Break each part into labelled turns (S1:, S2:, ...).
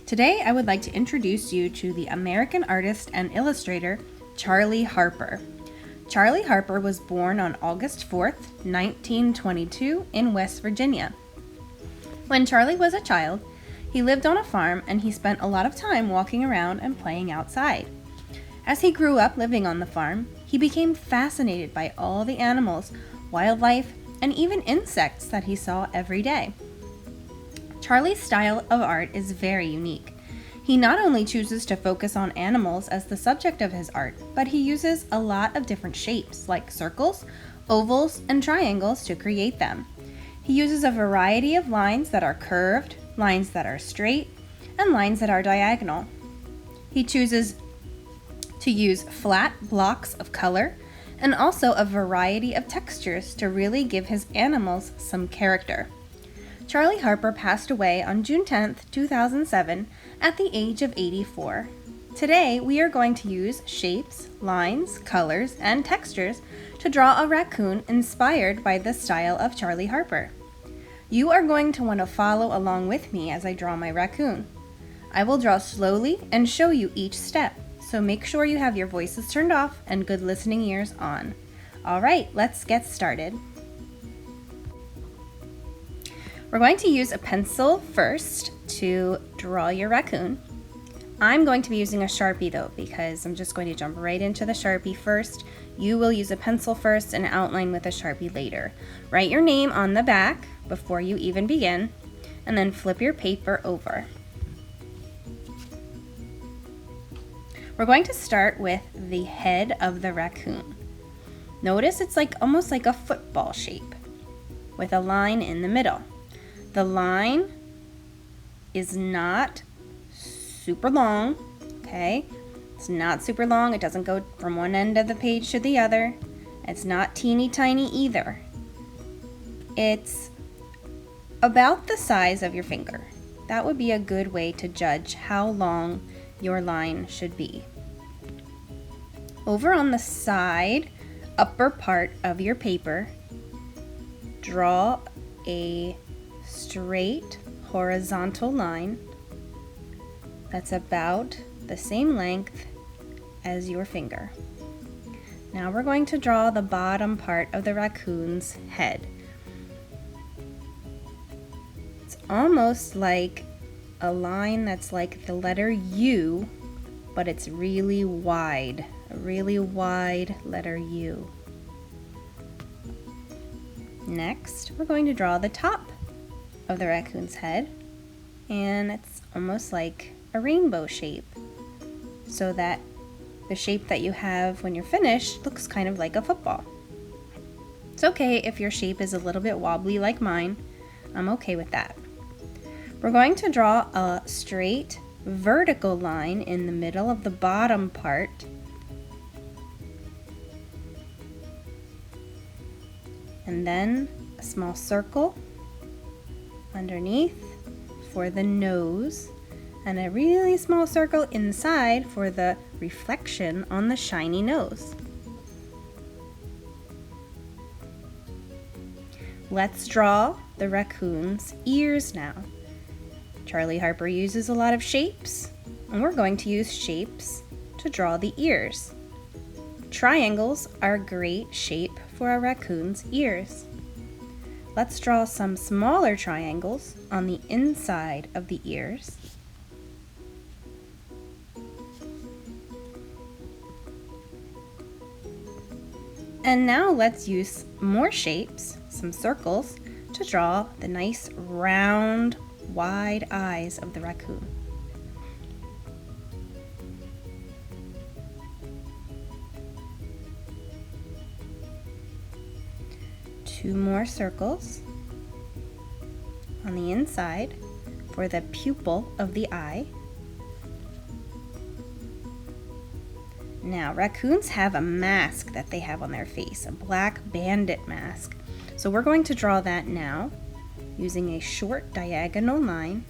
S1: Today I would like to introduce you to the American artist and illustrator Charley Harper. Charley Harper was born on August 4th, 1922 in West Virginia. When Charley was a child, he lived on a farm and he spent a lot of time walking around and playing outside. As he grew up living on the farm, he became fascinated by all the animals, wildlife, and even insects that he saw every day. Charley's style of art is very unique. He not only chooses to focus on animals as the subject of his art, but he uses a lot of different shapes like circles, ovals, and triangles to create them. He uses a variety of lines that are curved, lines that are straight, and lines that are diagonal. He chooses to use flat blocks of color and also a variety of textures to really give his animals some character. Charley Harper passed away on June 10th, 2007 at the age of 84. Today, we are going to use shapes, lines, colors, and textures to draw a raccoon inspired by the style of Charley Harper. You are going to want to follow along with me as I draw my raccoon. I will draw slowly and show you each step, so make sure you have your voices turned off and good listening ears on. All right, let's get started. We're going to use a pencil first to draw your raccoon. I'm going to be using a Sharpie though, because I'm just going to jump right into the Sharpie first. You will use a pencil first and outline with a Sharpie later. Write your name on the back before you even begin, and then flip your paper over. We're going to start with the head of the raccoon. Notice it's almost like a football shape with a line in the middle. The line is not super long, okay? It's not super long. It doesn't go from one end of the page to the other. It's not teeny tiny either. It's about the size of your finger. That would be a good way to judge how long your line should be. Over on the side, upper part of your paper, draw a straight horizontal line that's about the same length as your finger. Now we're going to draw the bottom part of the raccoon's head. It's almost like a line that's like the letter U, but it's really wide, a really wide letter U. Next, we're going to draw the top of the raccoon's head, and it's almost like a rainbow shape, so that the shape that you have when you're finished looks kind of like a football. It's okay if your shape is a little bit wobbly like mine. I'm okay with that. We're going to draw a straight vertical line in the middle of the bottom part, and then a small circle underneath for the nose, and a really small circle inside for the reflection on the shiny nose. Let's draw the raccoon's ears now. Charley Harper uses a lot of shapes, and we're going to use shapes to draw the ears. Triangles are a great shape for a raccoon's ears. Let's draw some smaller triangles on the inside of the ears. And now let's use more shapes, some circles, to draw the nice round, wide eyes of the raccoon. Two more circles on the inside for the pupil of the eye. Now, raccoons have a mask that they have on their face, a black bandit mask. So we're going to draw that now using a short diagonal line.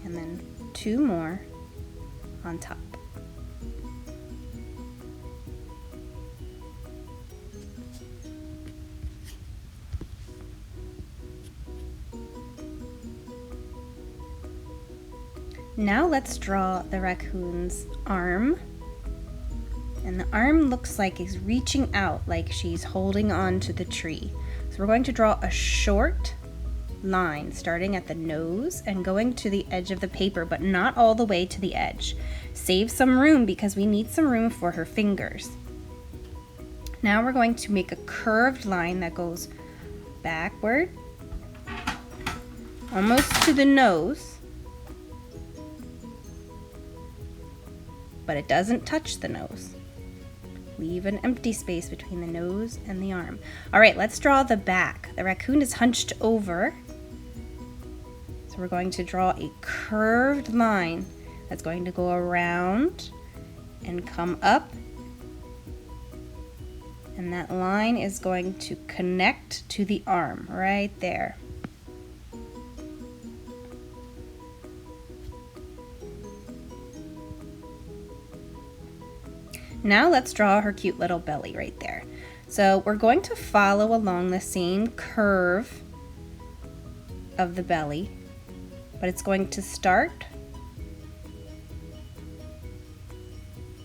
S1: And then two more on top. Now let's draw the raccoon's arm. And the arm looks like it's reaching out, like she's holding on to the tree. So we're going to draw a short line starting at the nose and going to the edge of the paper, but not all the way to the edge. Save some room because we need some room for her fingers. Now we're going to make a curved line that goes backward, almost to the nose, but it doesn't touch the nose. Leave an empty space between the nose and the arm. All right, let's draw the back. The raccoon is hunched over. So we're going to draw a curved line that's going to go around and come up. And that line is going to connect to the arm right there. Now let's draw her cute little belly right there. So we're going to follow along the same curve of the belly, but it's going to start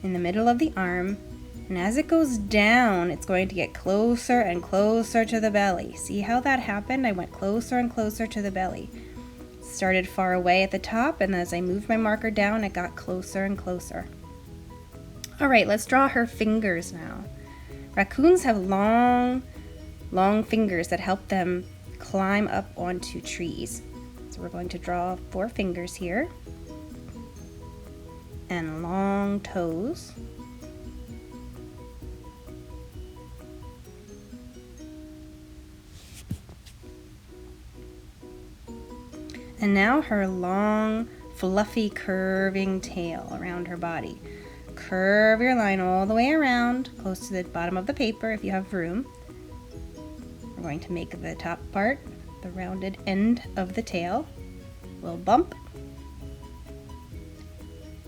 S1: in the middle of the arm, and as it goes down, it's going to get closer and closer to the belly. See how that happened? I went closer and closer to the belly. Started far away at the top, and as I moved my marker down, it got closer and closer. All right, let's draw her fingers now. Raccoons have long fingers that help them climb up onto trees. So we're going to draw 4 fingers here and long toes. And now her long, fluffy, curving tail around her body. Curve your line all the way around, close to the bottom of the paper if you have room. We're going to make the top part, the rounded end of the tail, a little bump.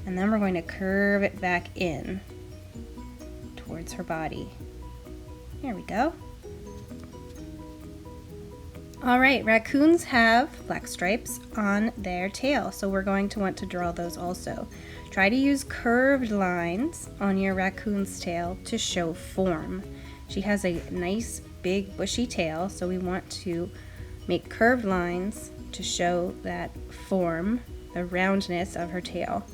S1: And then we're going to curve it back in towards her body. There we go. All right, raccoons have black stripes on their tail, so we're going to want to draw those also. Try to use curved lines on your raccoon's tail to show form. She has a nice big bushy tail, so we want to make curved lines to show that form, the roundness of her tail.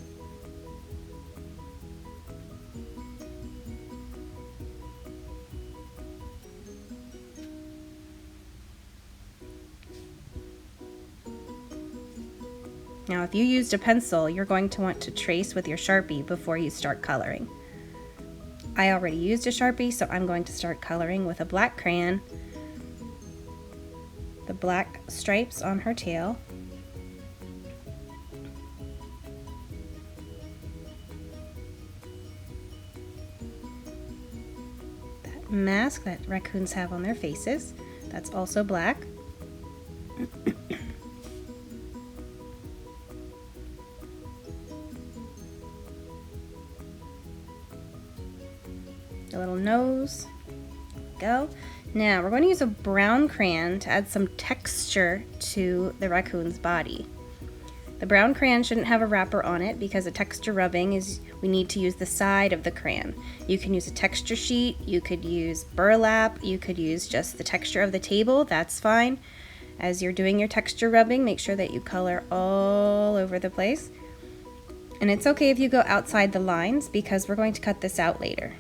S1: Now, if you used a pencil, you're going to want to trace with your Sharpie before you start coloring. I already used a Sharpie, so I'm going to start coloring with a black crayon. The black stripes on her tail. That mask that raccoons have on their faces, that's also black. The little nose. Go. Now we're going to use a brown crayon to add some texture to the raccoon's body. The brown crayon shouldn't have a wrapper on it because a texture rubbing is, we need to use the side of the crayon. You can use a texture sheet, you could use burlap, you could use just the texture of the table, that's fine. As you're doing your texture rubbing, make sure that you color all over the place. And it's okay if you go outside the lines because we're going to cut this out later.